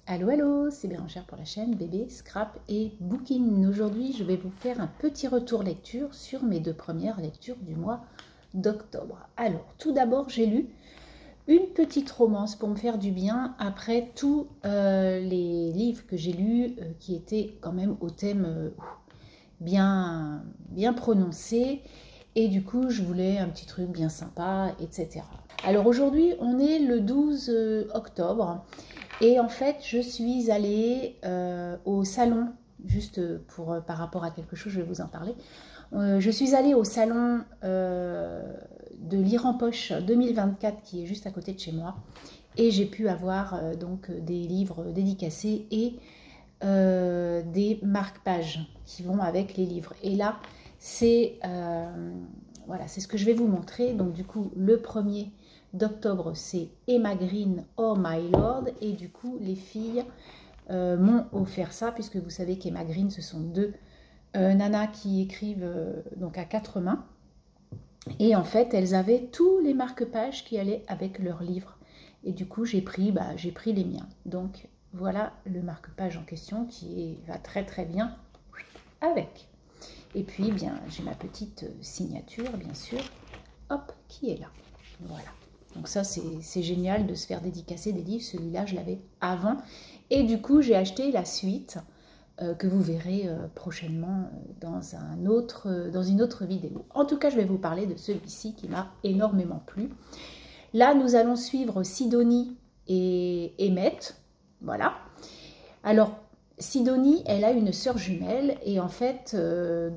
Allô, allô, c'est Bérangère pour la chaîne Bébé, Scrap et Booking. Aujourd'hui, je vais vous faire un petit retour lecture sur mes deux premières lectures du mois d'octobre. Alors, tout d'abord, j'ai lu une petite romance pour me faire du bien après tous les livres que j'ai lus qui étaient quand même au thème bien prononcé. Et du coup, je voulais un petit truc bien sympa, etc. Alors aujourd'hui, on est le 12 octobre. Et en fait, je suis allée au salon, juste par rapport à quelque chose, je vais vous en parler. Je suis allée au salon de Lire en Poche 2024 qui est juste à côté de chez moi. Et j'ai pu avoir donc des livres dédicacés et des marque-pages qui vont avec les livres. Et là, c'est voilà, c'est ce que je vais vous montrer. Donc du coup, le premier d'octobre, c'est Emma Green, Oh My Lord. Et du coup, les filles m'ont offert ça, puisque vous savez qu'Emma Green, ce sont deux nanas qui écrivent donc à quatre mains. Et en fait, elles avaient tous les marque-pages qui allaient avec leurs livres. Et du coup, j'ai pris les miens. Donc voilà le marque-page en question qui va très très bien avec. Et puis, bien, j'ai ma petite signature, bien sûr, hop, qui est là. Voilà. Donc ça, c'est génial de se faire dédicacer des livres. Celui-là, je l'avais avant. Et du coup, j'ai acheté la suite que vous verrez prochainement dans une autre vidéo. En tout cas, je vais vous parler de celui-ci qui m'a énormément plu. Là, nous allons suivre Sidonie et Emmett. Voilà. Alors, Sidonie, elle a une sœur jumelle et en fait, elle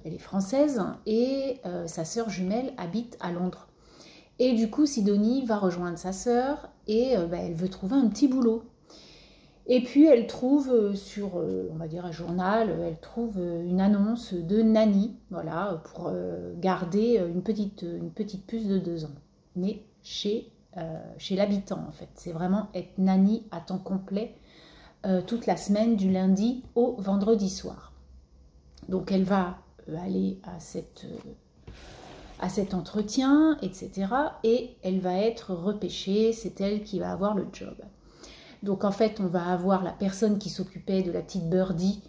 est française et sa sœur jumelle habite à Londres. Et du coup, Sidonie va rejoindre sa sœur et elle veut trouver un petit boulot. Et puis, elle trouve sur, on va dire, un journal, elle trouve une annonce de nanny, voilà, pour garder une petite puce de 2 ans. Mais chez l'habitant, en fait. C'est vraiment être nanny à temps complet toute la semaine, du lundi au vendredi soir. Donc, elle va aller à cet entretien, etc. Et elle va être repêchée, c'est elle qui va avoir le job. Donc en fait, on va avoir la personne qui s'occupait de la petite Birdie,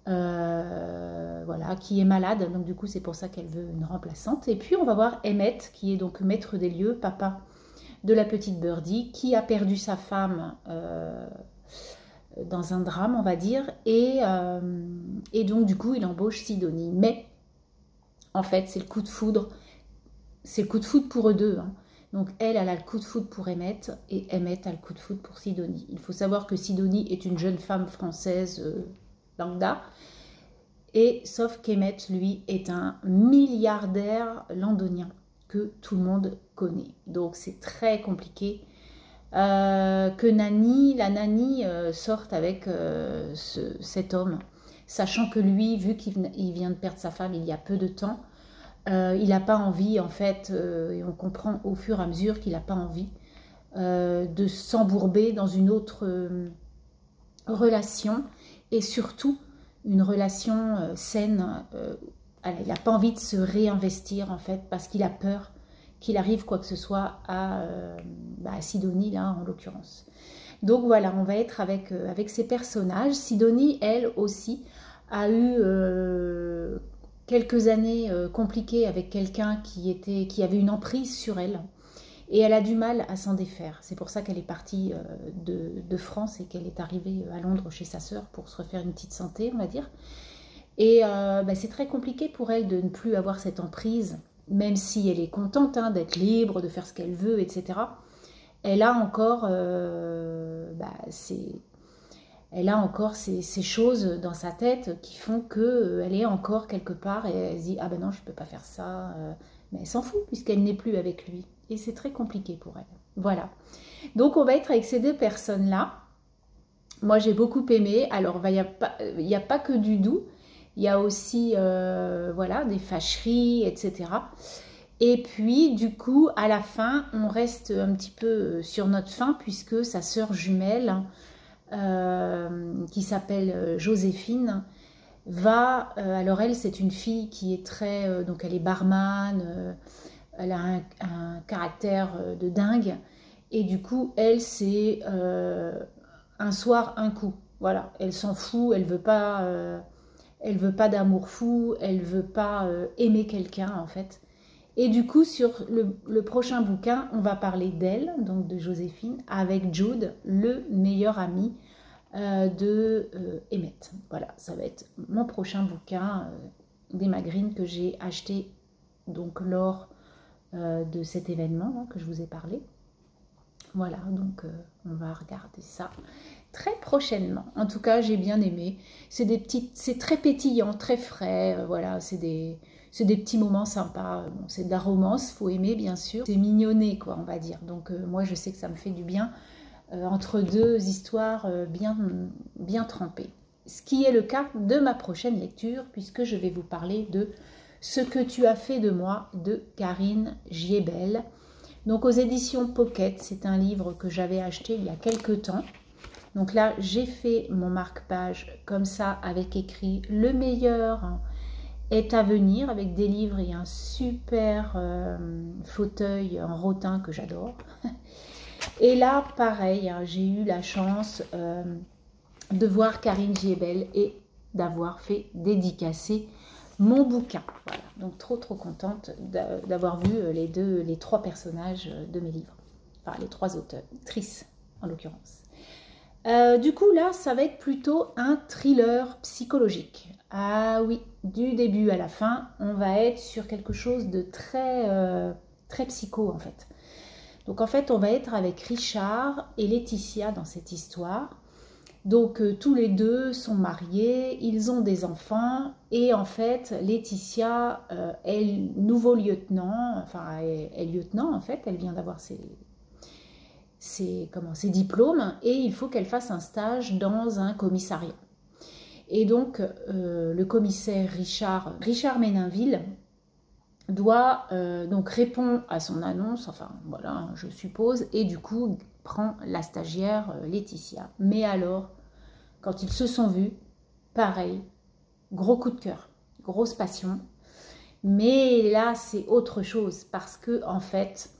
voilà, qui est malade. Donc du coup, c'est pour ça qu'elle veut une remplaçante. Et puis on va voir Emmett, qui est donc maître des lieux, papa de la petite Birdie, qui a perdu sa femme dans un drame, on va dire. Et donc du coup, il embauche Sidonie. Mais en fait, c'est le coup de foudre. C'est le coup de foudre pour eux deux, hein. Donc elle a le coup de foudre pour Emmett et Emmett a le coup de foudre pour Sidonie. Il faut savoir que Sidonie est une jeune femme française lambda, et sauf qu'Emmett, lui, est un milliardaire londonien que tout le monde connaît. Donc c'est très compliqué que la nanny sorte avec cet homme, sachant que lui, vu qu'il vient de perdre sa femme il y a peu de temps, il n'a pas envie, en fait, et on comprend au fur et à mesure qu'il n'a pas envie de s'embourber dans une autre relation, et surtout une relation saine. Il n'a pas envie de se réinvestir, en fait, parce qu'il a peur qu'il arrive quoi que ce soit à Sidonie, là, en l'occurrence. Donc voilà, on va être avec ces personnages. Sidonie, elle aussi, a eu quelques années compliquées avec quelqu'un qui avait une emprise sur elle, et elle a du mal à s'en défaire. C'est pour ça qu'elle est partie de France et qu'elle est arrivée à Londres chez sa sœur pour se refaire une petite santé, on va dire. Et c'est très compliqué pour elle de ne plus avoir cette emprise, même si elle est contente d'être libre, de faire ce qu'elle veut, etc. Elle a encore ces choses dans sa tête qui font qu'elle est encore quelque part et elle se dit « Ah ben non, je ne peux pas faire ça ». Mais elle s'en fout puisqu'elle n'est plus avec lui. Et c'est très compliqué pour elle. Voilà. Donc on va être avec ces deux personnes-là. Moi j'ai beaucoup aimé. Alors il n'y a pas que du doux. Il y a aussi voilà, des fâcheries, etc. Et puis, du coup, à la fin, on reste un petit peu sur notre faim puisque sa sœur jumelle, qui s'appelle Joséphine, alors elle, c'est une fille qui est très... donc elle est barman, elle a un caractère de dingue. Et du coup, elle, c'est un soir, un coup. Voilà, elle s'en fout, elle veut pas d'amour fou, elle veut pas aimer quelqu'un en fait. Et du coup, sur le prochain bouquin, on va parler d'elle, donc de Joséphine, avec Jude, le meilleur ami de Emmett. Voilà, ça va être mon prochain bouquin d'Emma Green que j'ai acheté donc lors de cet événement hein, que je vous ai parlé. Voilà, donc on va regarder ça très prochainement. En tout cas, j'ai bien aimé. C'est très pétillant, très frais. Voilà, c'est des petits moments sympas. Bon, c'est de la romance, faut aimer bien sûr. C'est mignonné, quoi, on va dire. Donc moi, je sais que ça me fait du bien entre deux histoires bien trempées. Ce qui est le cas de ma prochaine lecture, puisque je vais vous parler de Ce que tu as fait de moi de Karine Giebel. Donc aux éditions Pocket, c'est un livre que j'avais acheté il y a quelques temps. Donc là, j'ai fait mon marque-page comme ça, avec écrit « Le meilleur est à venir » avec des livres et un super fauteuil en rotin que j'adore. Et là, pareil, hein, j'ai eu la chance de voir Karine Giebel et d'avoir fait dédicacer mon bouquin. Voilà, donc trop contente d'avoir vu les trois personnages de mes livres. Enfin, les trois autrices en l'occurrence. Du coup, là, ça va être plutôt un thriller psychologique. Ah oui, du début à la fin, on va être sur quelque chose de très psycho, en fait. Donc, en fait, on va être avec Richard et Laetitia dans cette histoire. Donc, tous les deux sont mariés, ils ont des enfants. Et en fait, Laetitia est nouveau lieutenant, enfin, est lieutenant, en fait. Elle vient d'avoir ses diplômes et il faut qu'elle fasse un stage dans un commissariat. Et donc, le commissaire Richard Méninville doit donc répond à son annonce, enfin voilà, je suppose, et du coup prend la stagiaire Laetitia. Mais alors, quand ils se sont vus, pareil, gros coup de cœur, grosse passion. Mais là, c'est autre chose parce que en fait,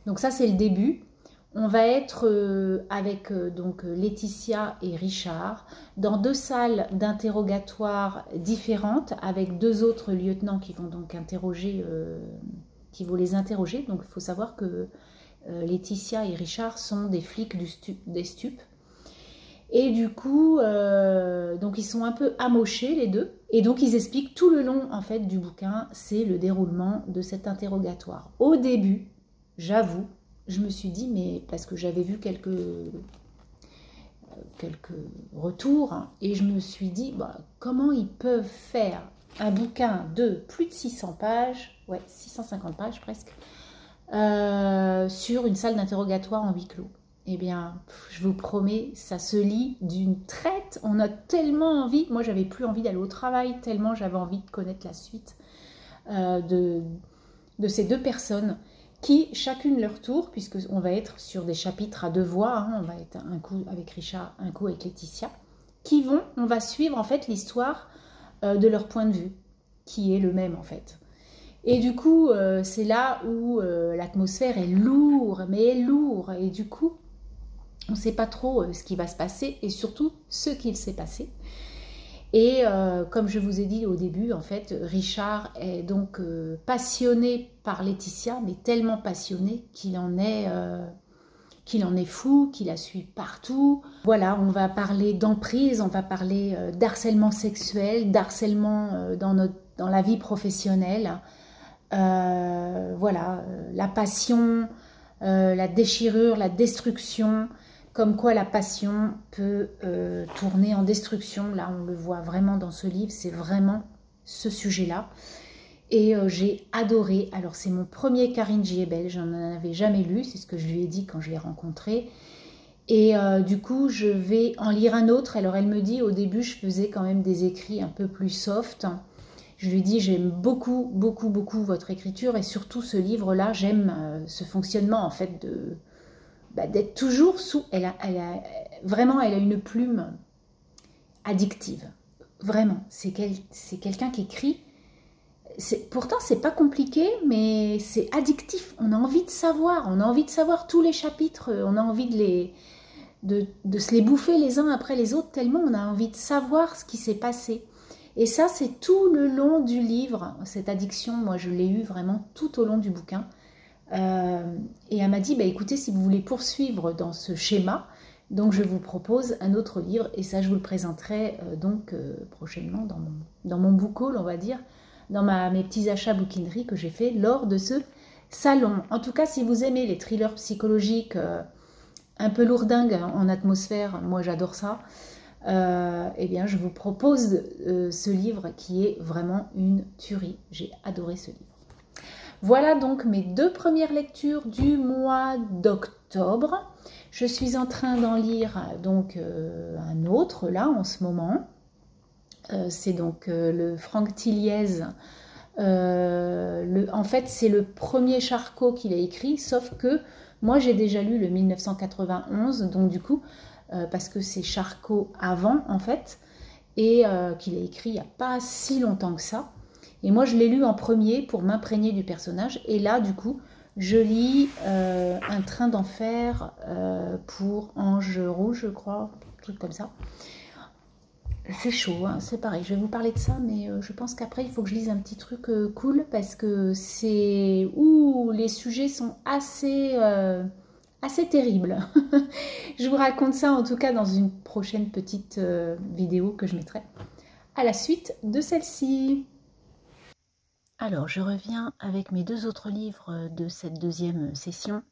donc ça c'est le début. On va être avec donc Laetitia et Richard dans deux salles d'interrogatoire différentes avec deux autres lieutenants qui vont donc les interroger. Donc il faut savoir que Laetitia et Richard sont des flics des stupes. Et du coup, donc ils sont un peu amochés les deux. Et donc ils expliquent tout le long en fait du bouquin, c'est le déroulement de cet interrogatoire. Au début, j'avoue, je me suis dit, mais parce que j'avais vu quelques retours, hein, et je me suis dit, bah, comment ils peuvent faire un bouquin de plus de 600 pages, ouais, 650 pages presque, sur une salle d'interrogatoire en huis clos. Eh bien, je vous promets, ça se lit d'une traite. On a tellement envie, moi j'avais plus envie d'aller au travail, tellement j'avais envie de connaître la suite de ces deux personnes qui, chacune leur tour, puisqu'on va être sur des chapitres à deux voix, hein, on va être un coup avec Richard, un coup avec Laetitia, on va suivre en fait l'histoire de leur point de vue, qui est le même en fait. Et du coup, c'est là où l'atmosphère est lourde, et du coup, on ne sait pas trop ce qui va se passer, et surtout ce qu'il s'est passé. Et comme je vous ai dit au début, en fait, Richard est donc passionné par Laetitia, mais tellement passionné qu'il en est fou, qu'il la suit partout. Voilà, on va parler d'emprise, on va parler d'harcèlement sexuel, d'harcèlement dans la vie professionnelle. Voilà, la passion, la déchirure, la destruction. Comme quoi la passion peut tourner en destruction. Là, on le voit vraiment dans ce livre, c'est vraiment ce sujet-là. Et j'ai adoré. Alors, c'est mon premier Karine Giebel, j'en avais jamais lu, c'est ce que je lui ai dit quand je l'ai rencontrée. Et du coup, je vais en lire un autre. Alors, elle me dit, au début, je faisais quand même des écrits un peu plus soft. Je lui dis, j'aime beaucoup votre écriture et surtout ce livre-là, j'aime ce fonctionnement en fait d'être toujours sous... Elle a une plume addictive. Vraiment, c'est quelqu'un qui écrit. Pourtant, c'est pas compliqué, mais c'est addictif. On a envie de savoir. On a envie de savoir tous les chapitres. On a envie de se les bouffer les uns après les autres, tellement on a envie de savoir ce qui s'est passé. Et ça, c'est tout le long du livre. Cette addiction, moi, je l'ai eue vraiment tout au long du bouquin. Et elle m'a dit, bah, écoutez, si vous voulez poursuivre dans ce schéma, donc je vous propose un autre livre. Et ça, je vous le présenterai prochainement dans mon book haul, on va dire, dans mes petits achats bouquinerie que j'ai fait lors de ce salon. En tout cas, si vous aimez les thrillers psychologiques un peu lourdingues en atmosphère, moi j'adore ça, eh bien je vous propose ce livre qui est vraiment une tuerie. J'ai adoré ce livre. Voilà donc mes 2 premières lectures du mois d'octobre. Je suis en train d'en lire donc un autre là en ce moment. C'est donc le Franck Tilliez. En fait, c'est le premier Charcot qu'il a écrit, sauf que moi j'ai déjà lu le 1991, donc du coup, parce que c'est Charcot avant en fait, et qu'il a écrit il n'y a pas si longtemps que ça. Et moi je l'ai lu en premier pour m'imprégner du personnage, et là du coup, je lis Un train d'enfer pour Ange Rouge, je crois, un truc comme ça. C'est chaud, hein, c'est pareil, je vais vous parler de ça, mais je pense qu'après il faut que je lise un petit truc cool, parce que c'est où les sujets sont assez terribles. Je vous raconte ça en tout cas dans une prochaine petite vidéo que je mettrai à la suite de celle-ci. Alors je reviens avec mes 2 autres livres de cette deuxième session,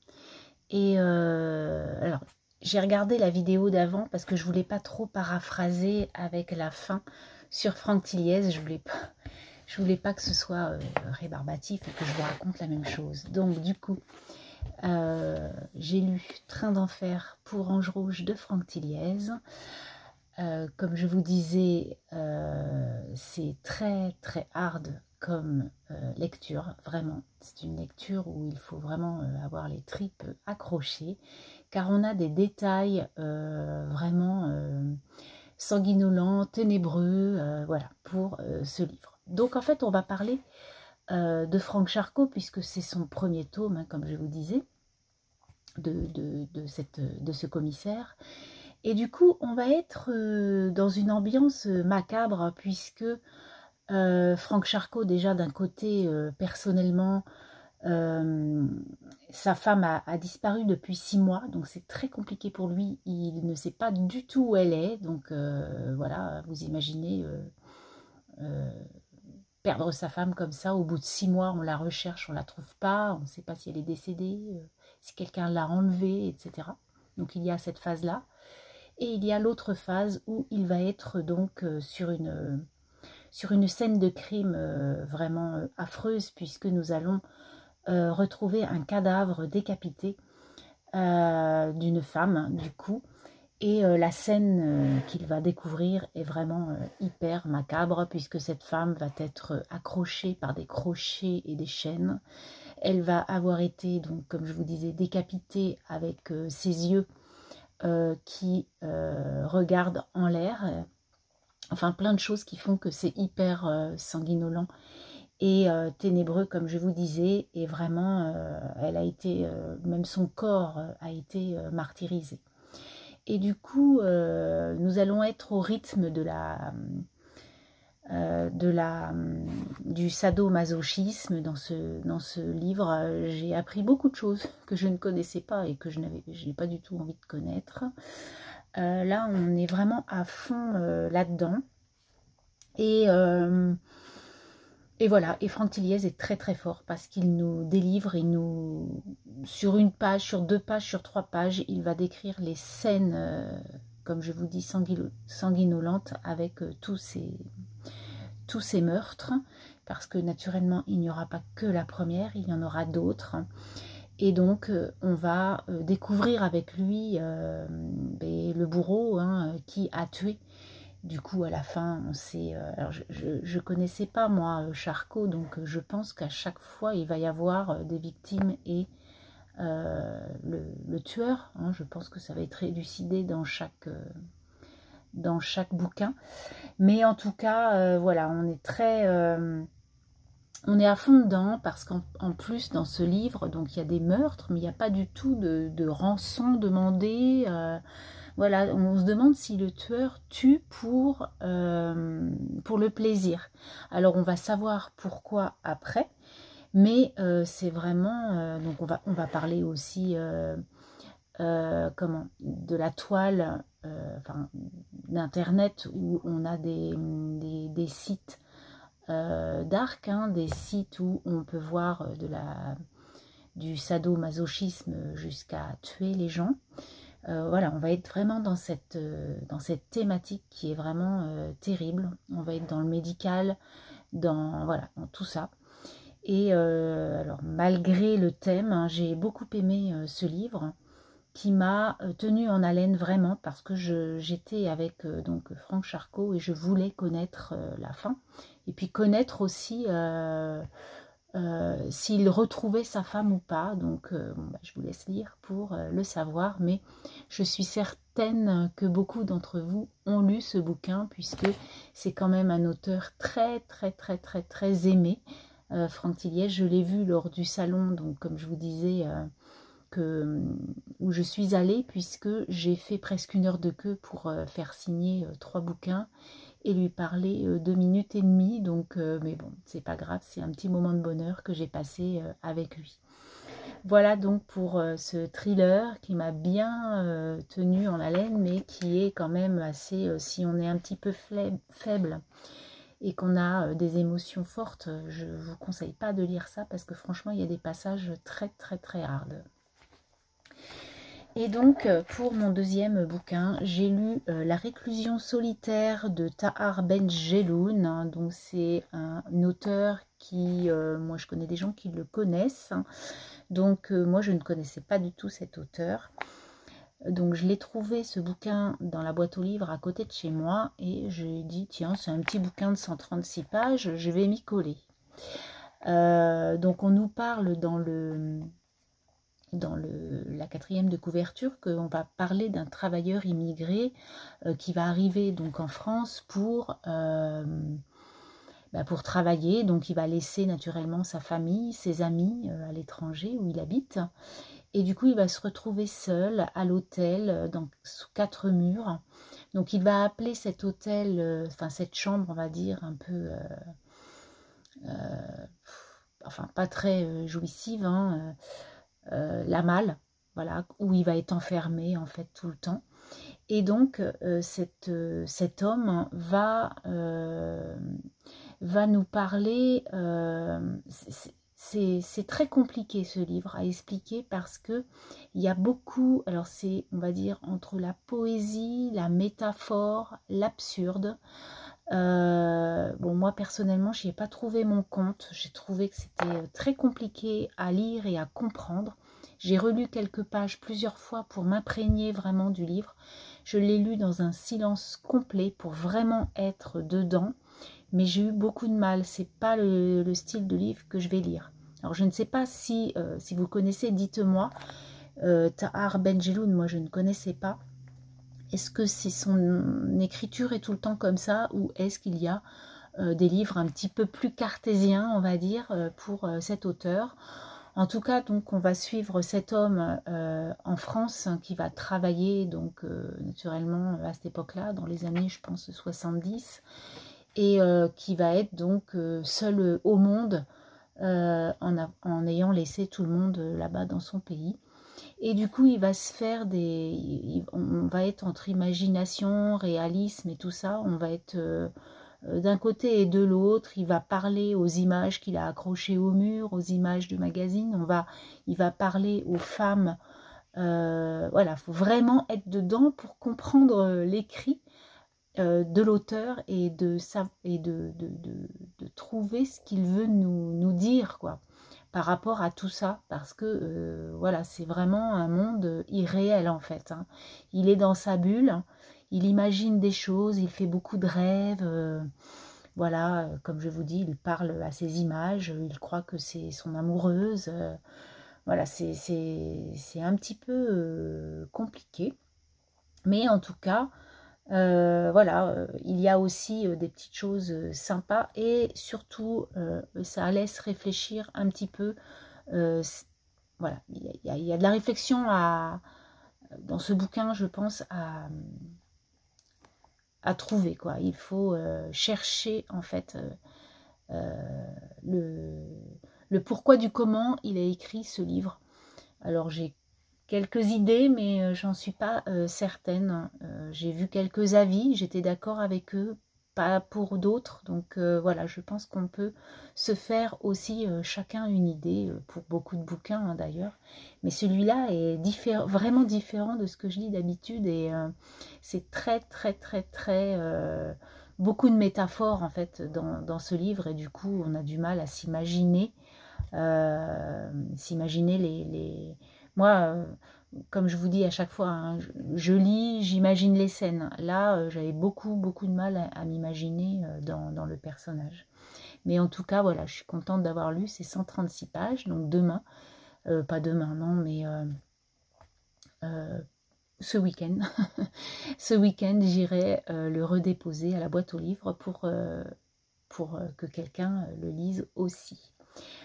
et alors j'ai regardé la vidéo d'avant parce que je voulais pas trop paraphraser avec la fin sur Franck Tilliez. Je voulais pas que ce soit rébarbatif et que je vous raconte la même chose. Donc du coup, j'ai lu Train d'enfer pour Ange Rouge de Franck Tilliez. Comme je vous disais, c'est très très hard comme lecture, vraiment. C'est une lecture où il faut vraiment avoir les tripes accrochées, car on a des détails vraiment sanguinolents, ténébreux, voilà, pour ce livre. Donc en fait, on va parler de Franck Charcot, puisque c'est son premier tome, hein, comme je vous disais, de ce commissaire. Et du coup, on va être dans une ambiance macabre, puisque Franck Charcot, déjà d'un côté, personnellement, sa femme a disparu depuis 6 mois, donc c'est très compliqué pour lui. Il ne sait pas du tout où elle est, donc voilà, vous imaginez perdre sa femme comme ça, au bout de 6 mois, on la recherche, on la trouve pas, on ne sait pas si elle est décédée, si quelqu'un l'a enlevée, etc. Donc il y a cette phase-là. Et il y a l'autre phase où il va être donc sur une scène de crime vraiment affreuse, puisque nous allons retrouver un cadavre décapité d'une femme, du coup. Et la scène qu'il va découvrir est vraiment hyper macabre, puisque cette femme va être accrochée par des crochets et des chaînes. Elle va avoir été, donc, comme je vous disais, décapitée avec ses yeux qui regardent en l'air. Enfin, plein de choses qui font que c'est hyper sanguinolent et ténébreux, comme je vous disais. Et vraiment, elle a été, même son corps a été martyrisé. Et du coup, nous allons être au rythme du sadomasochisme dans ce livre. J'ai appris beaucoup de choses que je ne connaissais pas et que je n'ai pas du tout envie de connaître. Là, on est vraiment à fond là-dedans. Et voilà, et Franck Tilliez est très très fort parce qu'il nous délivre, sur une page, sur 2 pages, sur 3 pages, il va décrire les scènes, comme je vous dis, sanguinolentes avec tous ces meurtres, parce que naturellement, il n'y aura pas que la première, il y en aura d'autres. Et donc, on va découvrir avec lui le bourreau qui a tué. Du coup, à la fin, on sait... alors, je connaissais pas, moi, Charcot, donc je pense qu'à chaque fois, il va y avoir des victimes et le tueur. Hein, je pense que ça va être élucidé dans chaque bouquin. Mais en tout cas, voilà, on est très... on est à fond dedans parce qu'en plus dans ce livre, donc il y a des meurtres, mais il n'y a pas du tout de rançon demandée. Voilà, on se demande si le tueur tue pour le plaisir. Alors on va savoir pourquoi après, mais c'est vraiment... donc on va parler aussi de la toile, enfin, d'internet où on a des sites dark, hein, des sites où on peut voir du sadomasochisme jusqu'à tuer les gens. Voilà, on va être vraiment dans cette thématique qui est vraiment terrible. On va être dans le médical, voilà, dans tout ça. Et alors, malgré le thème, hein, j'ai beaucoup aimé ce livre qui m'a tenue en haleine vraiment parce que j'étais avec donc Franck Charcot et je voulais connaître la fin. Et puis connaître aussi s'il retrouvait sa femme ou pas. Donc bon, bah, je vous laisse lire pour le savoir, mais je suis certaine que beaucoup d'entre vous ont lu ce bouquin puisque c'est quand même un auteur très très très très très aimé. Franck Tilliez, je l'ai vu lors du salon, donc comme je vous disais, où je suis allée, puisque j'ai fait presque 1 heure de queue pour faire signer 3 bouquins et lui parler 2 minutes et demie. Donc, mais bon, c'est pas grave, c'est un petit moment de bonheur que j'ai passé avec lui. Voilà donc pour ce thriller qui m'a bien tenue en haleine, mais qui est quand même assez, si on est un petit peu faible et qu'on a des émotions fortes, je ne vous conseille pas de lire ça parce que franchement, il y a des passages très très très hard. Et donc, pour mon deuxième bouquin, j'ai lu La réclusion solitaire de Tahar Ben Jelloun. Hein, donc, c'est un auteur qui, moi, je connais des gens qui le connaissent. Hein, donc, moi, je ne connaissais pas du tout cet auteur. Donc, je l'ai trouvé, ce bouquin, dans la boîte aux livres à côté de chez moi. Et j'ai dit, tiens, c'est un petit bouquin de 136 pages, je vais m'y coller. Donc, on nous parle dans la 4e de couverture qu'on va parler d'un travailleur immigré qui va arriver donc en France pour travailler. Donc il va laisser naturellement sa famille, ses amis à l'étranger où il habite. Et du coup il va se retrouver seul à l'hôtel sous 4 murs. Donc il va appeler cet hôtel, enfin cette chambre on va dire un peu... enfin pas très jouissive, hein, la malle, voilà, où il va être enfermé en fait tout le temps. Et donc cet homme va nous parler. C'est très compliqué ce livre à expliquer parce que il y a beaucoup. Alors c'est, on va dire, entre la poésie, la métaphore, l'absurde. Bon, moi personnellement, je n'y ai pas trouvé mon compte. J'ai trouvé que c'était très compliqué à lire et à comprendre. J'ai relu quelques pages plusieurs fois pour m'imprégner vraiment du livre. Je l'ai lu dans un silence complet pour vraiment être dedans. Mais j'ai eu beaucoup de mal. C'est pas le style de livre que je vais lire. Alors je ne sais pas si vous connaissez, dites-moi. Tahar Ben Jelloun, moi je ne connaissais pas. Est-ce que c'est son écriture est tout le temps comme ça ou est-ce qu'il y a des livres un petit peu plus cartésiens, on va dire, pour cet auteur? En tout cas, donc, on va suivre cet homme en France hein, qui va travailler, donc, naturellement, à cette époque-là, dans les années, je pense, 70, et qui va être donc seul au monde en ayant laissé tout le monde là-bas dans son pays. Et du coup, il va se faire on va être entre imagination, réalisme et tout ça. On va être d'un côté et de l'autre. Il va parler aux images qu'il a accrochées au mur, aux images de magazines. Il va parler aux femmes. Voilà, il faut vraiment être dedans pour comprendre l'écrit de l'auteur et de trouver ce qu'il veut nous dire, quoi, par rapport à tout ça, parce que voilà, c'est vraiment un monde irréel en fait. Hein. Il est dans sa bulle, il imagine des choses, il fait beaucoup de rêves, voilà, comme je vous dis, il parle à ses images, il croit que c'est son amoureuse, voilà, c'est un petit peu compliqué, mais en tout cas, Voilà, il y a aussi des petites choses sympas et surtout, ça laisse réfléchir un petit peu. Voilà, il y a de la réflexion dans ce bouquin, je pense, à trouver, quoi. Il faut chercher, en fait, le pourquoi du comment il a écrit ce livre. Alors, j'ai quelques idées, mais j'en suis pas certaine. J'ai vu quelques avis, j'étais d'accord avec eux, pas pour d'autres. Donc voilà, je pense qu'on peut se faire aussi chacun une idée, pour beaucoup de bouquins hein, d'ailleurs. Mais celui-là est vraiment différent de ce que je lis d'habitude et c'est très très très très beaucoup de métaphores en fait dans ce livre et du coup on a du mal à s'imaginer moi, comme je vous dis à chaque fois, hein, je lis, j'imagine les scènes. Là, j'avais beaucoup de mal à m'imaginer dans le personnage. Mais en tout cas, voilà, je suis contente d'avoir lu ces 136 pages. Donc demain, pas demain, non, mais ce week-end, ce week-end, j'irai le redéposer à la boîte aux livres pour que quelqu'un le lise aussi.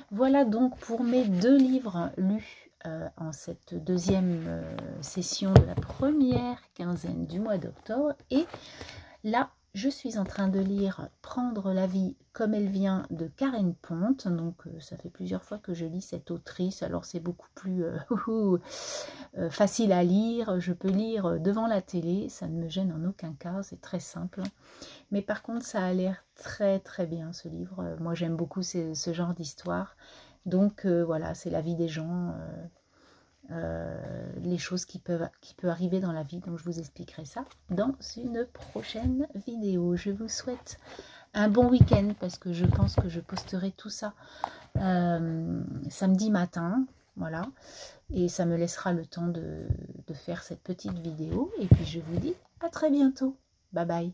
Voilà donc pour mes 2 livres lus en cette deuxième session de la première quinzaine du mois d'octobre. Et là, je suis en train de lire Prendre la vie comme elle vient de Karen Ponte. Donc ça fait plusieurs fois que je lis cette autrice. Alors c'est beaucoup plus facile à lire. Je peux lire devant la télé. Ça ne me gêne en aucun cas. C'est très simple. Mais par contre, ça a l'air très très bien ce livre. Moi j'aime beaucoup ce genre d'histoire. Donc voilà, c'est la vie des gens, les choses qui peuvent arriver dans la vie. Donc je vous expliquerai ça dans une prochaine vidéo. Je vous souhaite un bon week-end parce que je pense que je posterai tout ça samedi matin. Voilà, et ça me laissera le temps de faire cette petite vidéo. Et puis je vous dis à très bientôt. Bye bye.